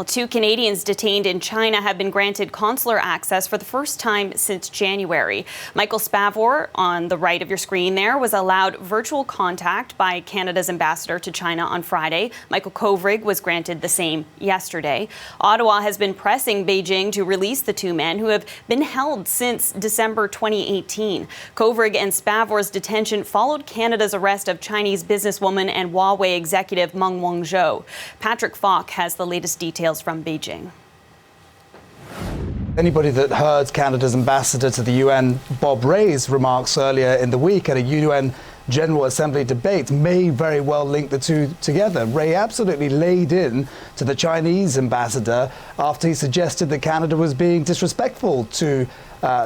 Well, 2 Canadians detained in China have been granted consular access for the first time since January. Michael Spavor, on the right of your screen there, was allowed virtual contact by Canada's ambassador to China on Friday. Michael Kovrig was granted the same yesterday. Ottawa has been pressing Beijing to release the 2 men who have been held since December 2018. Kovrig and Spavor's detention followed Canada's arrest of Chinese businesswoman and Huawei executive Meng Wanzhou. Patrick Falk has the latest details from Beijing. Anybody that heard Canada's ambassador to the UN, Bob Rae's remarks earlier in the week at a UN General Assembly debate may very well link the two together. Rae absolutely laid in to the Chinese ambassador after he suggested that Canada was being disrespectful to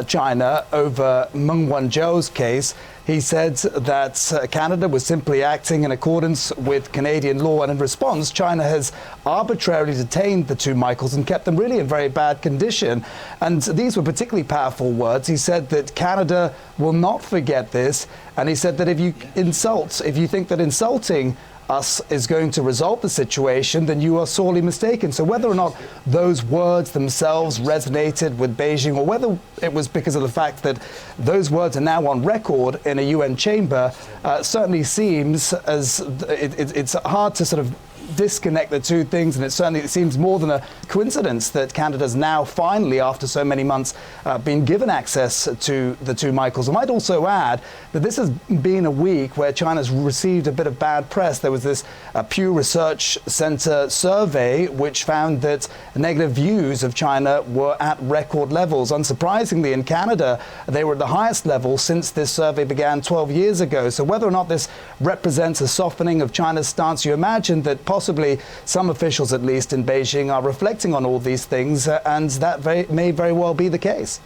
China over Meng Wanzhou's case. He said that Canada was simply acting in accordance with Canadian law, and in response, China has arbitrarily detained the 2 Michaels and kept them really in very bad condition. And these were particularly powerful words. He said that Canada will not forget this, and he said that if you think that insulting us is going to resolve the situation, then you are sorely mistaken. So whether or not those words themselves resonated with Beijing, or whether it was because of the fact that those words are now on record in a UN chamber, certainly seems as it's hard to sort of disconnect the two things, and it seems more than a coincidence that Canada's now finally, after so many months, been given access to the 2 Michaels. I might also add that this has been a week where China's received a bit of bad press. There was this Pew Research Center survey which found that negative views of China were at record levels. Unsurprisingly, in Canada, they were at the highest level since this survey began 12 years ago. So whether or not this represents a softening of China's stance, you imagine that possibly some officials, at least in Beijing, are reflecting on all these things, and that may very well be the case.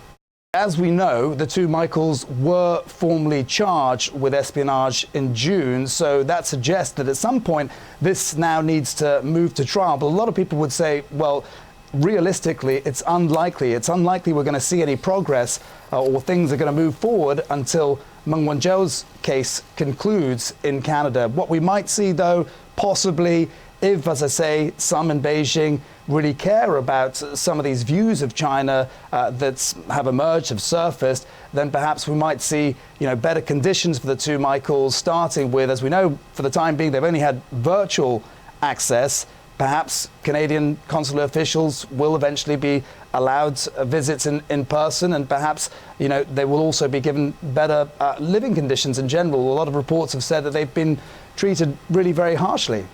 As we know, the 2 Michaels were formally charged with espionage in June, so that suggests that at some point this now needs to move to trial. But a lot of people would say, well, realistically, it's unlikely. It's unlikely we're going to see any progress or things are going to move forward until Meng Wanzhou's case concludes in Canada. What we might see, though, possibly, if, as I say, some in Beijing really care about some of these views of China that have emerged, have surfaced, then perhaps we might see, better conditions for the 2 Michaels, starting with, as we know, for the time being, they've only had virtual access. Perhaps Canadian consular officials will eventually be allowed visits in person, and perhaps, they will also be given better living conditions in general. A lot of reports have said that they've been treated really very harshly.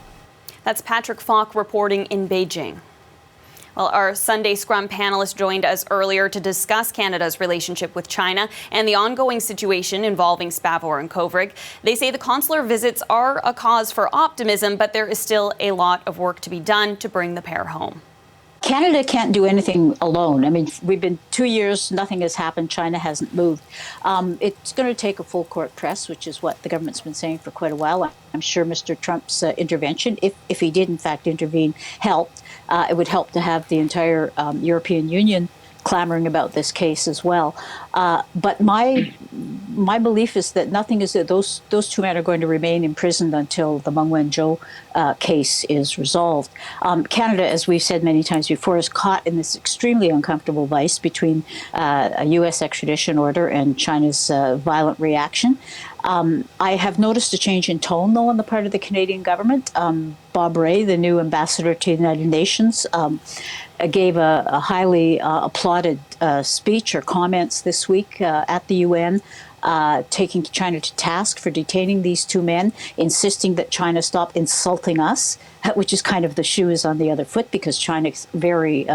That's Patrick Falk reporting in Beijing. Well, our Sunday Scrum panelists joined us earlier to discuss Canada's relationship with China and the ongoing situation involving Spavor and Kovrig. They say the consular visits are a cause for optimism, but there is still a lot of work to be done to bring the pair home. Canada can't do anything alone. I mean, we've been 2 years, nothing has happened, China hasn't moved. It's going to take a full court press, which is what the government's been saying for quite a while. I'm sure Mr. Trump's intervention, if he did in fact intervene, helped. It would help to have the entire European Union clamoring about this case as well. But my belief is that those 2 men are going to remain imprisoned until the Meng Wanzhou case is resolved. Canada, as we've said many times before, is caught in this extremely uncomfortable vice between a U.S. extradition order and China's violent reaction. I have noticed a change in tone, though, on the part of the Canadian government. Bob Rae, the new ambassador to the United Nations, gave a highly applauded speech or comments this week at the UN, taking China to task for detaining these 2 men, insisting that China stop insulting us, which is kind of the shoe is on the other foot, because China is very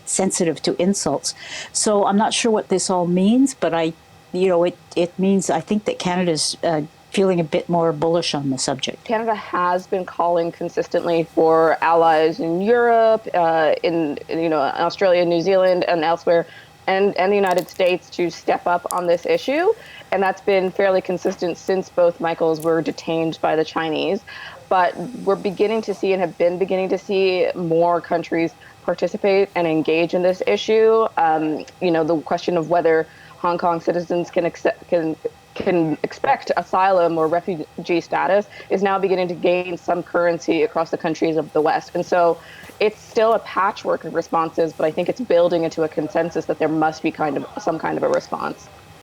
sensitive to insults. So I'm not sure what this all means, but it means I think that Canada's feeling a bit more bullish on the subject. Canada has been calling consistently for allies in Europe, in Australia, New Zealand, and elsewhere, and the United States to step up on this issue. And that's been fairly consistent since both Michaels were detained by the Chinese. But we're beginning to see and have been beginning to see more countries participate and engage in this issue. The question of whether Hong Kong citizens can can expect asylum or refugee status is now beginning to gain some currency across the countries of the West. And so it's still a patchwork of responses, but I think it's building into a consensus that there must be some kind of a response.